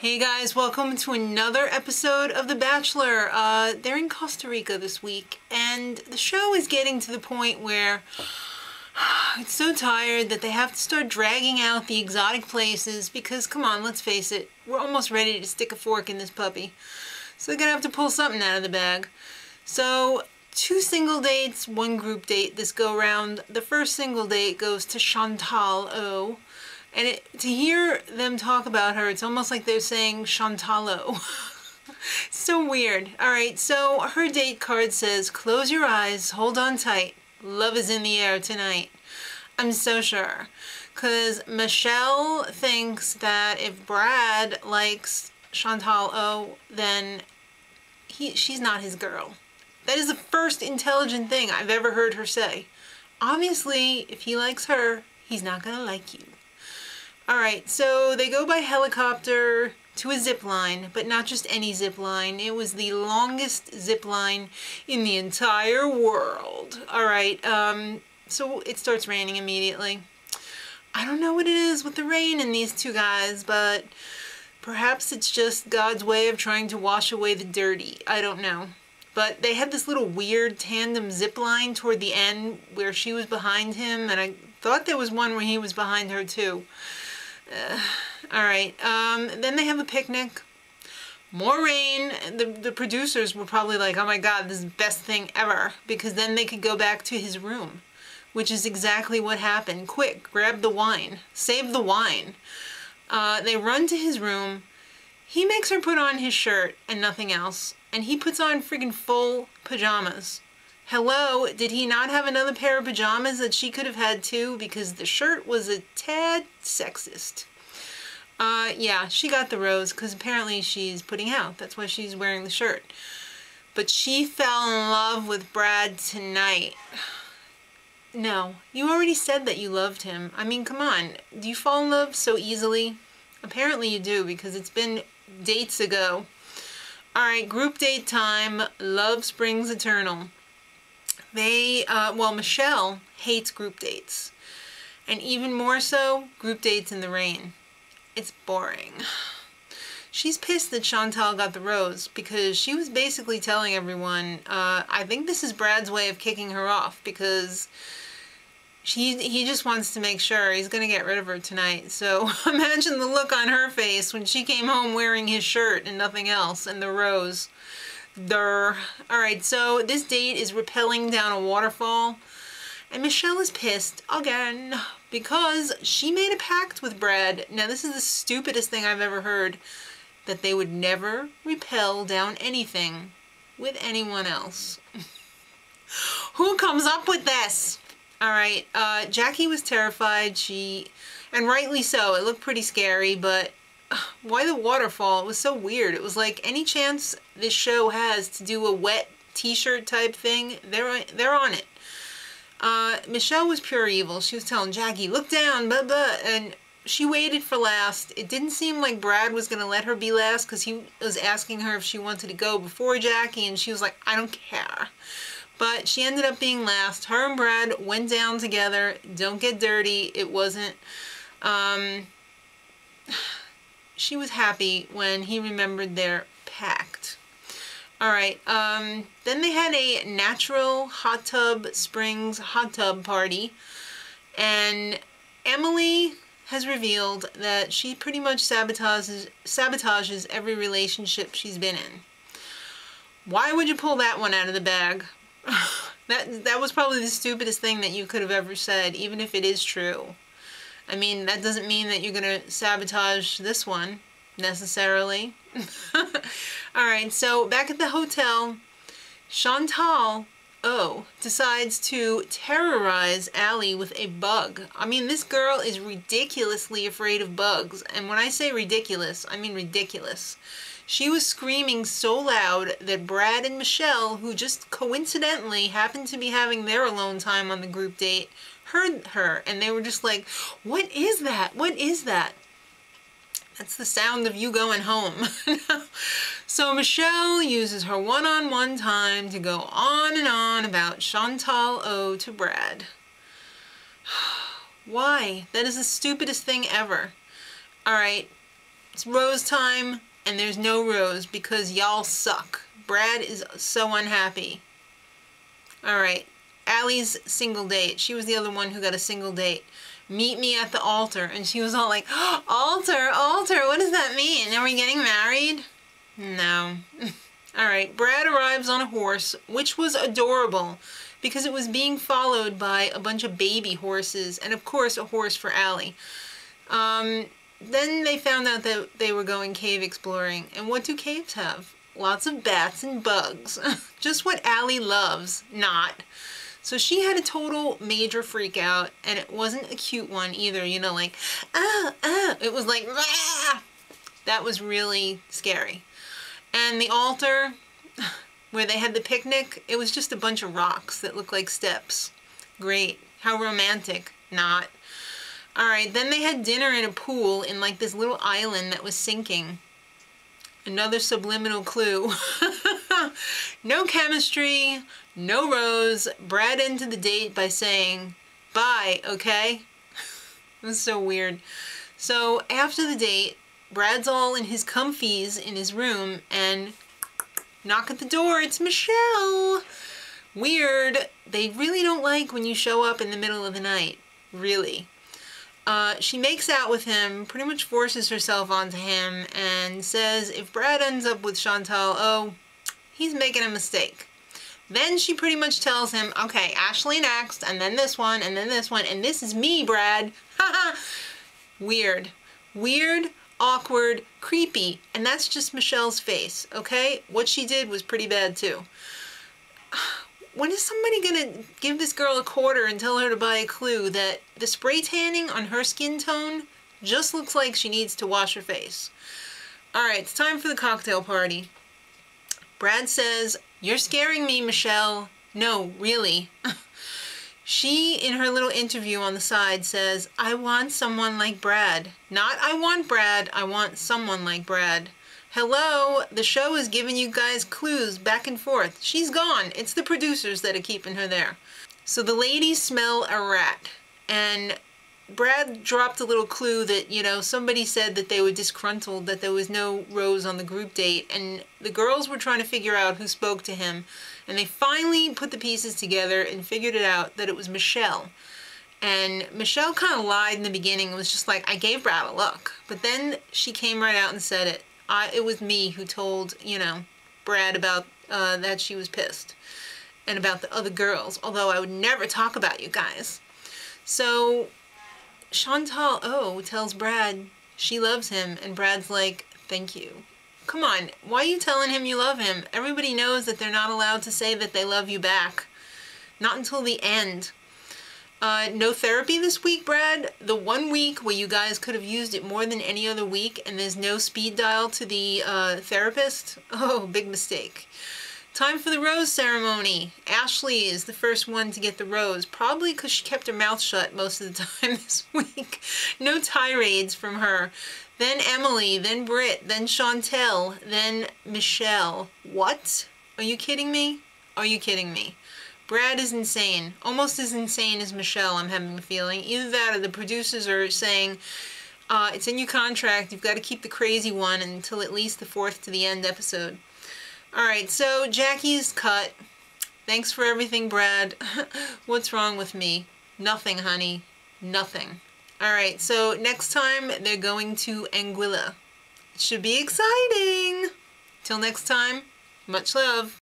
Hey guys, welcome to another episode of The Bachelor. They're in Costa Rica this week, and the show is getting to the point where it's so tired that they have to start dragging out the exotic places because, come on, let's face it, we're almost ready to stick a fork in this puppy. So they're gonna have to pull something out of the bag. So, 2 single dates, 1 group date this go round. The first single date goes to Chantal O. And to hear them talk about her, it's almost like they're saying Chantalo. So weird. Alright, so her date card says, close your eyes, hold on tight. Love is in the air tonight. I'm so sure. Because Michelle thinks that if Brad likes Chantal O, then she's not his girl. That is the first intelligent thing I've ever heard her say. Obviously, if he likes her, he's not gonna like you. Alright, so they go by helicopter to a zip line, but not just any zip line. It was the longest zip line in the entire world. Alright, so it starts raining immediately. I don't know what it is with the rain in these two guys, but perhaps it's just God's way of trying to wash away the dirty. I don't know. But they had this little weird tandem zip line toward the end where she was behind him, and I thought there was one where he was behind her too. Alright, then they have a picnic. More rain. The producers were probably like, oh my god, this is the best thing ever. Because then they could go back to his room. Which is exactly what happened. Quick, grab the wine. Save the wine. They run to his room. He makes her put on his shirt and nothing else. And he puts on friggin' full pajamas. Hello, did he not have another pair of pajamas that she could have had too? Because the shirt was a tad sexist. Yeah, she got the rose because apparently she's putting out. That's why she's wearing the shirt. But she fell in love with Brad tonight. No, you already said that you loved him. I mean, come on. Do you fall in love so easily? Apparently you do because it's been dates ago. Alright, group date time. Love springs eternal. Well, Michelle hates group dates. And even more so, group dates in the rain. It's boring. She's pissed that Chantal got the rose because she was basically telling everyone, I think this is Brad's way of kicking her off because he just wants to make sure he's going to get rid of her tonight. So imagine the look on her face when she came home wearing his shirt and nothing else and the rose. Durr. Alright, so this date is rappelling down a waterfall. And Michelle is pissed again because she made a pact with Brad. Now this is the stupidest thing I've ever heard. That they would never rappel down anything with anyone else. Who comes up with this? Alright, Jackie was terrified. And rightly so, it looked pretty scary, but why the waterfall? It was so weird. It was like any chance this show has to do a wet t-shirt type thing, they're on it. Michelle was pure evil. She was telling Jackie, look down, blah, blah, and she waited for last. It didn't seem like Brad was going to let her be last because he was asking her if she wanted to go before Jackie, and she was like, I don't care. But she ended up being last. Her and Brad went down together. Don't get dirty. It wasn't. She was happy when he remembered their pact. Alright, then they had a natural hot tub springs hot tub party. And Emily has revealed that she pretty much sabotages every relationship she's been in. Why would you pull that one out of the bag? That was probably the stupidest thing that you could have ever said, even if it is true. I mean, that doesn't mean that you're going to sabotage this one, necessarily. Alright, so back at the hotel, Chantal O decides to terrorize Allie with a bug. I mean, this girl is ridiculously afraid of bugs. And when I say ridiculous, I mean ridiculous. She was screaming so loud that Brad and Michelle, who just coincidentally happened to be having their alone time on the group date, heard her, and they were just like, what is that? What is that? That's the sound of you going home. So Michelle uses her one-on-one time to go on and on about Chantal O to Brad. Why? That is the stupidest thing ever. Alright, It's Rose time, and there's no Rose because y'all suck. Brad is so unhappy. Alright, Allie's single date. She was the other one who got a single date. Meet me at the altar. And she was all like, oh, altar, altar, what does that mean? Are we getting married? No. Alright, Brad arrives on a horse, which was adorable because it was being followed by a bunch of baby horses and of course a horse for Allie. Then they found out that they were going cave exploring. And what do caves have? Lots of bats and bugs. Just what Allie loves, not. So she had a total major freak out, and it wasn't a cute one either, you know, like, it was like, ah! That was really scary. And the altar, where they had the picnic, it was just a bunch of rocks that looked like steps. Great. How romantic. Not. Alright, then they had dinner in a pool in like this little island that was sinking. Another subliminal clue. No chemistry, no Rose. Brad ended the date by saying, bye, okay? It was so weird. So after the date, Brad's all in his comfies in his room and knock at the door, it's Michelle. Weird. They really don't like when you show up in the middle of the night. Really. She makes out with him, pretty much forces herself onto him, and says if Brad ends up with Chantal, oh, he's making a mistake. Then she pretty much tells him, okay, Ashley next, and then this one, and then this one, and this is me, Brad. Haha. Weird. Weird, awkward, creepy, and that's just Michelle's face, okay? What she did was pretty bad, too. When is somebody gonna give this girl a quarter and tell her to buy a clue that the spray tanning on her skin tone just looks like she needs to wash her face? Alright, it's time for the cocktail party. Brad says, you're scaring me, Michelle. No, really. She, in her little interview on the side, says, I want someone like Brad. Not I want Brad, I want someone like Brad. Hello, the show is giving you guys clues back and forth. She's gone. It's the producers that are keeping her there. So the ladies smell a rat. And Brad dropped a little clue that, you know, somebody said that they were disgruntled, that there was no Rose on the group date. And the girls were trying to figure out who spoke to him. And they finally put the pieces together and figured it out that it was Michelle. And Michelle kind of lied in the beginning. It was just like, I gave Brad a look. But then she came right out and said it. It was me who told, you know, Brad about that she was pissed. And about the other girls. Although I would never talk about you guys. So Chantal tells Brad she loves him. And Brad's like, thank you. Come on, why are you telling him you love him? Everybody knows that they're not allowed to say that they love you back. Not until the end. No therapy this week, Brad. The 1 week where you guys could have used it more than any other week and there's no speed dial to the therapist. Oh, big mistake. Time for the rose ceremony. Ashley is the first one to get the rose, probably because she kept her mouth shut most of the time this week. No tirades from her. Then Emily, then Britt, then Chantel, then Michelle. What? Are you kidding me? Are you kidding me? Brad is insane. Almost as insane as Michelle, I'm having a feeling. Either that or the producers are saying, it's in your contract, you've got to keep the crazy one until at least the 4th to the end episode. Alright, so Jackie's cut. Thanks for everything, Brad. What's wrong with me? Nothing, honey. Nothing. Alright, so next time they're going to Anguilla. It should be exciting! Till next time, much love.